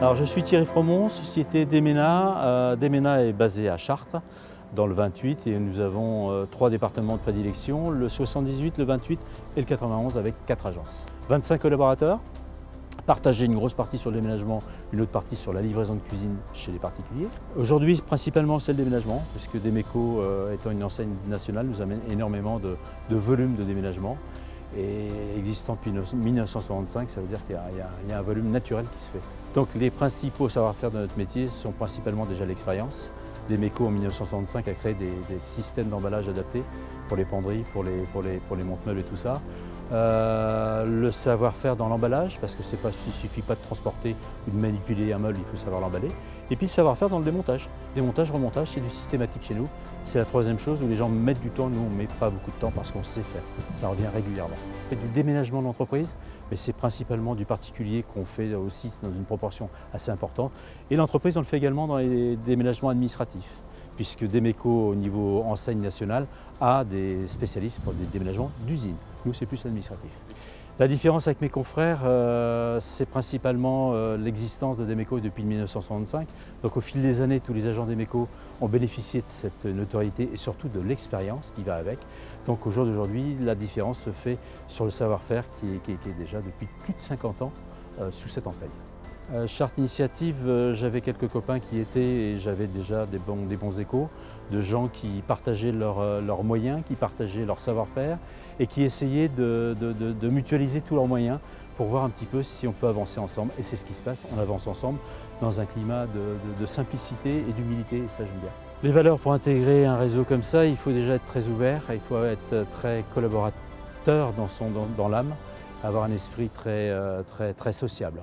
Alors je suis Thierry Fromont, société Demena. Demena est basée à Chartres, dans le 28, et nous avons 3 départements de prédilection, le 78, le 28 et le 91 avec 4 agences. 25 collaborateurs, partagés une grosse partie sur le déménagement, une autre partie sur la livraison de cuisine chez les particuliers. Aujourd'hui, principalement c'est le déménagement, puisque Demeco, étant une enseigne nationale, nous amène énormément de volume de déménagement. Et existant depuis 1965, ça veut dire qu'il y a un volume naturel qui se fait. Donc les principaux savoir-faire de notre métier sont principalement déjà l'expérience. Demeco en 1965 a créé des systèmes d'emballage adaptés pour les penderies, pour les monte-meubles et tout ça. Le savoir-faire dans l'emballage, parce que il ne suffit pas de transporter ou de manipuler un meuble, il faut savoir l'emballer. Et puis le savoir-faire dans le démontage. Démontage, remontage, c'est du systématique chez nous. C'est la troisième chose où les gens mettent du temps, nous on ne met pas beaucoup de temps parce qu'on sait faire. Ça revient régulièrement. On fait du déménagement d'entreprise, mais c'est principalement du particulier qu'on fait aussi dans une proportion assez importante. Et l'entreprise, on le fait également dans les déménagements administratifs, puisque Demeco, au niveau enseigne nationale, a des spécialistes pour des déménagements d'usine. Nous, c'est plus administratif. La différence avec mes confrères, c'est principalement l'existence de Demeco depuis 1965. Donc au fil des années, tous les agents Demeco ont bénéficié de cette notoriété et surtout de l'expérience qui va avec. Donc au jour d'aujourd'hui, la différence se fait sur le savoir-faire qui est déjà depuis plus de 50 ans sous cette enseigne. Chartres Initiative, j'avais quelques copains qui étaient et j'avais déjà des bons échos de gens qui partageaient leurs moyens, qui partageaient leur savoir-faire et qui essayaient de mutualiser tous leurs moyens pour voir un petit peu si on peut avancer ensemble. Et c'est ce qui se passe, on avance ensemble dans un climat de simplicité et d'humilité, et ça j'aime bien. Les valeurs pour intégrer un réseau comme ça, il faut déjà être très ouvert, il faut être très collaborateur dans l'âme, avoir un esprit très sociable.